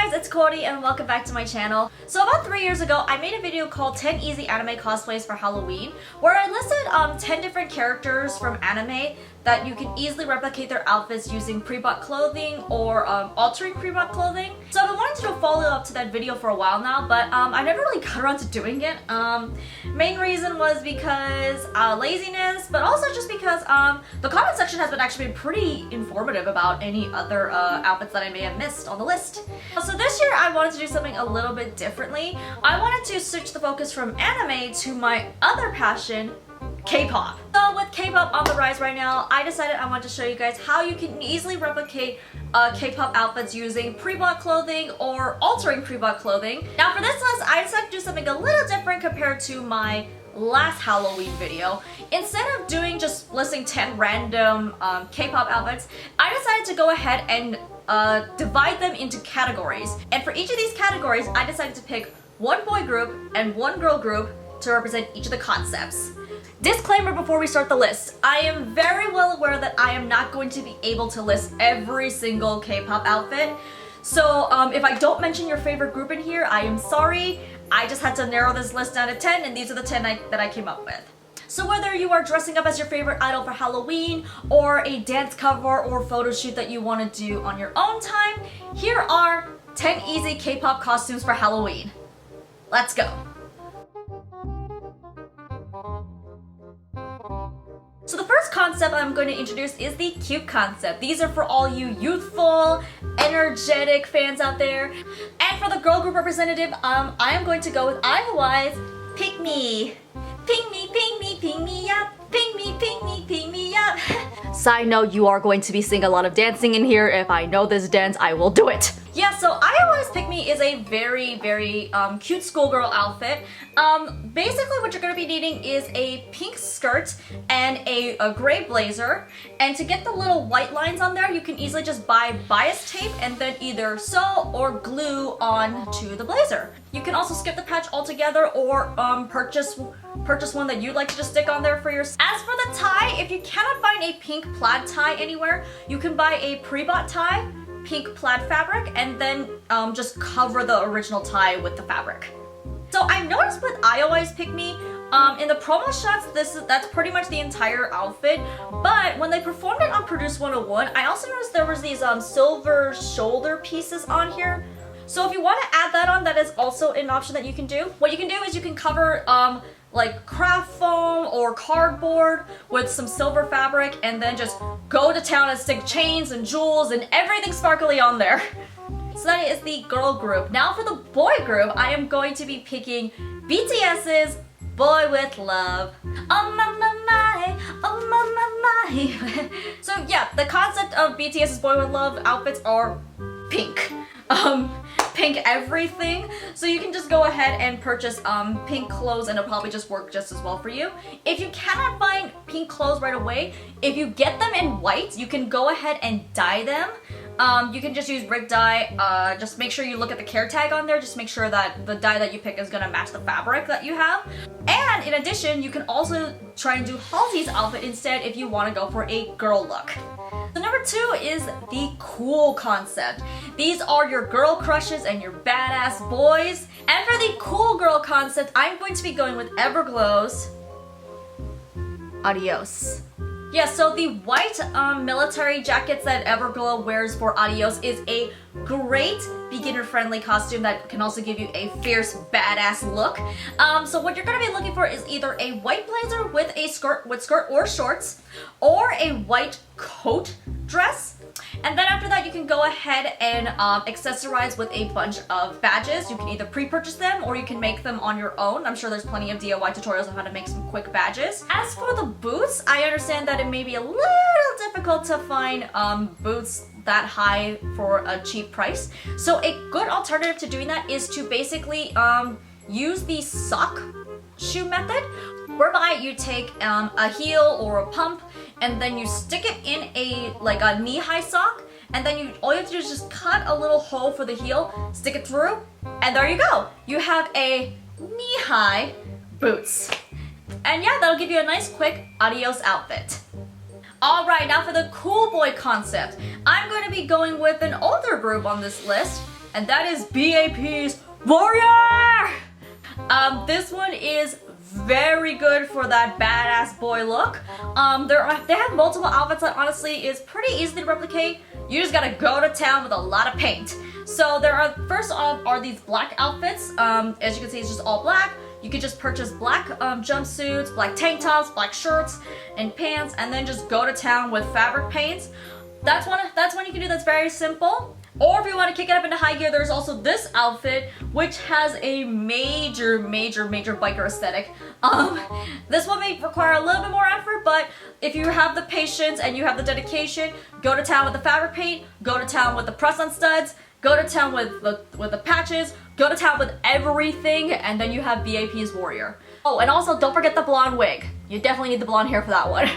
Hey guys, it's Quirky and welcome back to my channel. So about 3 years ago, I made a video called 10 Easy Anime Cosplays for Halloween, where I listed 10 different characters from anime that you can easily replicate their outfits using pre-bought clothing or altering pre-bought clothing. So I've been wanting to do a follow-up to that video for a while now, but I never really got around to doing it. Main reason was because laziness, but also just because the comment section has been actually pretty informative about any other outfits that I may have missed on the list. So this year I wanted to do something a little bit differently. I wanted to switch the focus from anime to my other passion, K-pop. So with K-pop on the rise right now, I decided I wanted to show you guys how you can easily replicate K-pop outfits using pre-bought clothing or altering pre-bought clothing. Now for this list, I decided to do something a little different compared to my last Halloween video. Instead of doing just listing 10 random K-pop outfits, I decided to go ahead and divide them into categories. And for each of these categories, I decided to pick one boy group and one girl group to represent each of the concepts. Disclaimer before we start the list, I am very well aware that I am not going to be able to list every single K-pop outfit. So if I don't mention your favorite group in here, I am sorry. I just had to narrow this list down to 10 and these are the 10 that I came up with. So whether you are dressing up as your favorite idol for Halloween or a dance cover or photo shoot that you want to do on your own time, here are 10 easy K-pop costumes for Halloween. Let's go! So the first concept I'm going to introduce is the cute concept. These are for all you youthful, energetic fans out there. And for the girl group representative, I am going to go with Adios, Pick Me. Ping me, ping me, ping me up. Ping me, ping me, ping me up. Side note, you are going to be seeing a lot of dancing in here. If I know this dance, I will do it. Yeah, so Adios Pick Me is a very, very cute schoolgirl outfit. Basically what you're going to be needing is a pink skirt and a gray blazer. And to get the little white lines on there, you can easily just buy bias tape and then either sew or glue onto the blazer. You can also skip the patch altogether or purchase one that you'd like to just stick on there for yourself. As for the tie, if you cannot find a pink plaid tie anywhere, you can buy a pre-bought tie, pink plaid fabric, and then just cover the original tie with the fabric. So I've noticed with Adios Pick Me, in the promo shots, that's pretty much the entire outfit, but when they performed it on Produce 101, I also noticed there was these silver shoulder pieces on here. So if you want to add that on, that is also an option that you can do. What you can do is you can cover like craft foam or cardboard with some silver fabric and then just go to town and stick chains and jewels and everything sparkly on there. So that is the girl group. Now for the boy group, I am going to be picking BTS's Boy With Love. Oh my my, oh my my. So yeah, the concept of BTS's Boy With Love outfits are pink. Pink everything, so you can just go ahead and purchase pink clothes and it'll probably just work just as well for you. If you cannot find pink clothes right away, if you get them in white, you can go ahead and dye them. You can just use brick dye. Just make sure you look at the care tag on there, just make sure that the dye that you pick is gonna match the fabric that you have. And in addition, you can also try and do Halsey's outfit instead if you want to go for a girl look. So number 2 is the cool concept. These are your girl crushes and your badass boys. And for the cool girl concept, I'm going to be going with EVERGLOW's Adios. Yeah, so the white military jackets that EVERGLOW wears for Adios is a great beginner-friendly costume that can also give you a fierce, badass look. So what you're going to be looking for is either a white blazer with a skirt or shorts, or a white coat dress. And then after that, you can go ahead and accessorize with a bunch of badges. You can either pre-purchase them or you can make them on your own. I'm sure there's plenty of DIY tutorials on how to make some quick badges. As for the boots, I understand that it may be a little difficult to find boots that high for a cheap price. So a good alternative to doing that is to basically use the sock shoe method, whereby you take a heel or a pump and then you stick it in a knee-high sock, and then all you have to do is just cut a little hole for the heel, stick it through, and there you go. You have a knee-high boots. And yeah, that'll give you a nice quick Adios outfit. Alright, now for the cool boy concept. I'm going to be going with an older group on this list. and that is B.A.P's Warrior! This one is very good for that badass boy look. They have multiple outfits that honestly is pretty easy to replicate. You just gotta go to town with a lot of paint. So first off are these black outfits. As you can see, it's just all black. You could just purchase black jumpsuits, black tank tops, black shirts and pants, and then just go to town with fabric paints. That's one you can do that's very simple. Or if you want to kick it up into high gear, there's also this outfit, which has a major biker aesthetic. This one may require a little bit more effort, but if you have the patience and you have the dedication, go to town with the fabric paint, go to town with the press-on studs, go to town with the patches, go to town with everything, and then you have B.A.P's Warrior. Oh, and also don't forget the blonde wig. You definitely need the blonde hair for that one.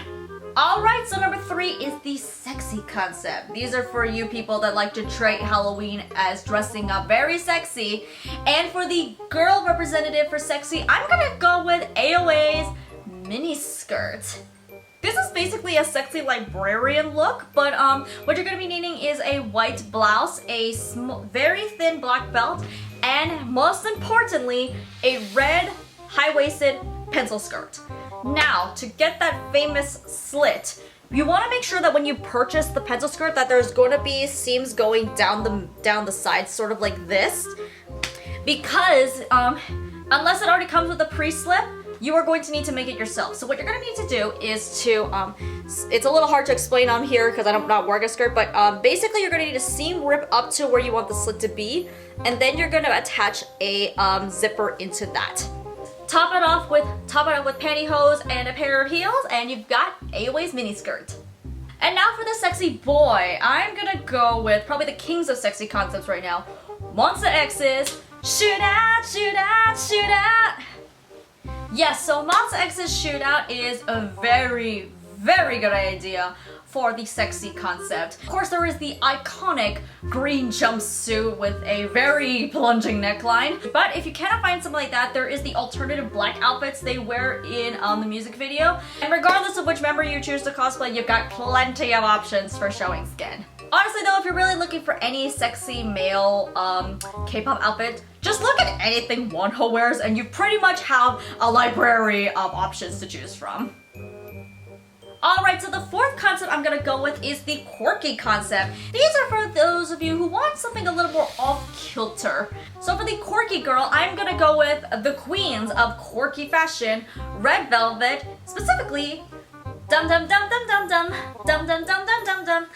Alright, so number 3 is the sexy concept. These are for you people that like to treat Halloween as dressing up very sexy. And for the girl representative for sexy, I'm gonna go with AOA's Miniskirt. This is basically a sexy librarian look, but what you're gonna be needing is a white blouse, a very thin black belt, and most importantly, a red high-waisted pencil skirt. Now, to get that famous slit, you want to make sure that when you purchase the pencil skirt that there's going to be seams going down the sides, sort of like this, because unless it already comes with a pre-slip, you are going to need to make it yourself. So what you're going to need to do is to, it's a little hard to explain on here because I'm not wearing a skirt, but basically you're going to need a seam rip up to where you want the slit to be, and then you're going to attach a zipper into that. Top it off with pantyhose and a pair of heels, and you've got AOA's Miniskirt. And now for the sexy boy, I'm gonna go with probably the kings of sexy concepts right now, Monsta X's Shootout, Shootout, Shootout. Yes, so Monsta X's Shootout is a very good idea for the sexy concept. Of course, there is the iconic green jumpsuit with a very plunging neckline. But if you cannot find something like that, there is the alternative black outfits they wear in the music video. And regardless of which member you choose to cosplay, you've got plenty of options for showing skin. Honestly though, if you're really looking for any sexy male K-pop outfit, just look at anything Wonho wears and you pretty much have a library of options to choose from. Alright, so the 4th concept I'm gonna go with is the Quirky concept. These are for those of you who want something a little more off-kilter. So for the Quirky girl, I'm gonna go with the queens of quirky fashion, Red Velvet, specifically Dum Dum Dum Dum Dum Dum Dum Dum Dum Dum Dum Dum.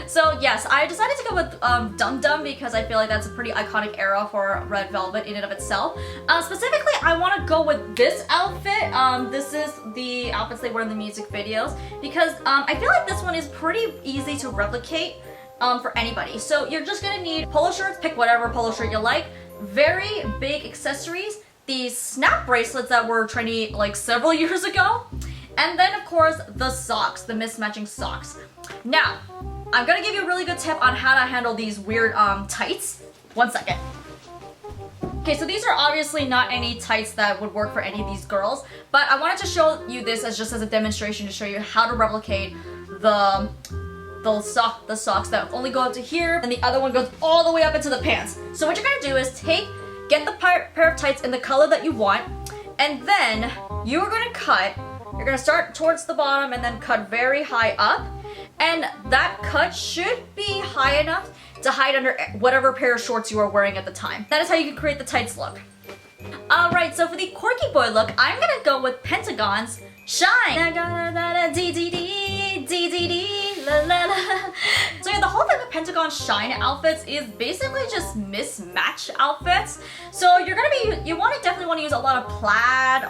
So yes, I decided to go with Dum Dum because I feel like that's a pretty iconic era for Red Velvet in and of itself. Specifically, I want to go with this outfit. This is the outfits they wear in the music videos because I feel like this one is pretty easy to replicate for anybody. So you're just gonna need polo shirts, pick whatever polo shirt you like, very big accessories, these snap bracelets that were trendy like several years ago, and then of course the socks, the mismatching socks. Now, I'm gonna give you a really good tip on how to handle these weird tights. 1 second. Okay, so these are obviously not any tights that would work for any of these girls, but I wanted to show you this as just as a demonstration to show you how to replicate the socks that only go up to here, and the other one goes all the way up into the pants. So what you're gonna do is get the pair of tights in the color that you want, and then you're gonna start towards the bottom and then cut very high up. And that cut should be high enough to hide under whatever pair of shorts you are wearing at the time. That is how you can create the tights look. Alright, so for the quirky boy look, I'm gonna go with Pentagon-Shine. So yeah, the whole thing with Pentagon-Shine outfits is basically just mismatch outfits. So you definitely want to use a lot of plaid.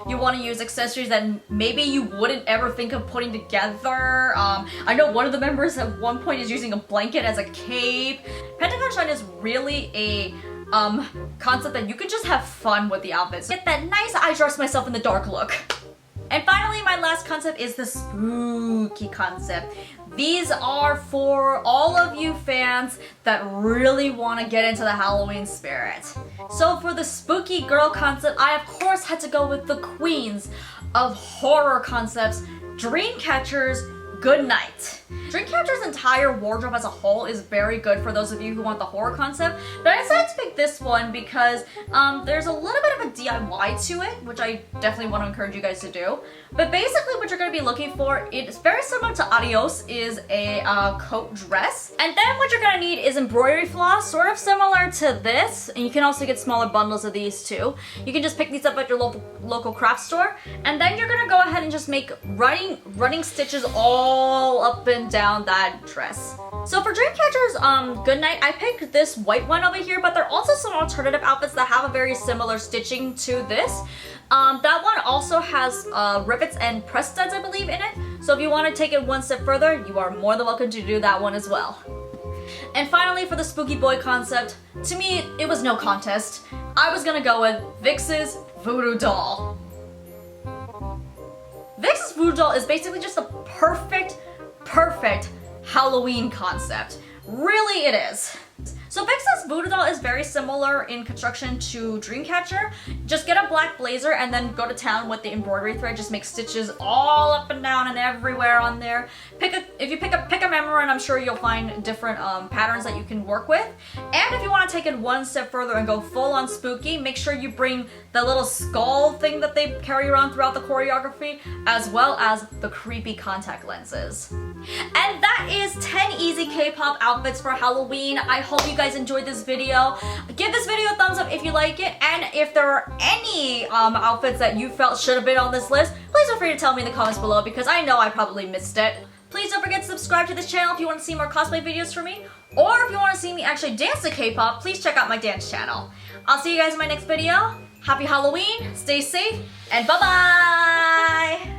You want to use accessories that maybe you wouldn't ever think of putting together. I know one of the members at one point is using a blanket as a cape. Pentagon-Shine is really a concept that you could just have fun with the outfits. Get that nice I dress myself in the dark look. And finally, my last concept is the spooky concept. These are for all of you fans that really want to get into the Halloween spirit. So for the spooky girl concept, I of course had to go with the queens of horror concepts, Dreamcatcher's Good Night. Dreamcatcher's entire wardrobe as a whole is very good for those of you who want the horror concept, but I decided to pick this one because there's a little bit of a DIY to it, which I definitely want to encourage you guys to do. But basically what you're going to be looking for, it's very similar to Adios, is a coat dress. And then what you're going to need is embroidery floss, sort of similar to this, and you can also get smaller bundles of these too. You can just pick these up at your local craft store, and then you're going to go ahead and just make running stitches all up and down that dress. So for Dreamcatcher's Good Night, I picked this white one over here, but there are also some alternative outfits that have a very similar stitching to this. That one also has rivets and press studs, I believe, in it. So if you want to take it one step further, you are more than welcome to do that one as well. And finally, for the spooky boy concept, to me, it was no contest. I was gonna go with VIXX's Voodoo doll. VIXX's Voodoo doll is basically just the perfect Halloween concept. Really, it is. So VIXX's Voodoo doll is very similar in construction to Dreamcatcher. Just get a black blazer and then go to town with the embroidery thread. Just make stitches all up and down and everywhere on there. If you pick a member, and I'm sure you'll find different patterns that you can work with. And if you want to take it one step further and go full on spooky, make sure you bring the little skull thing that they carry around throughout the choreography, as well as the creepy contact lenses. And that is 10 easy K-pop outfits for Halloween. I hope you guys enjoyed this video. Give this video a thumbs up if you like it, and if there are any outfits that you felt should have been on this list, please feel free to tell me in the comments below, because I know I probably missed it. Please don't forget to subscribe to this channel if you want to see more cosplay videos from me, or if you want to see me actually dance to K-pop, please check out my dance channel. I'll see you guys in my next video. Happy Halloween, stay safe, and bye-bye!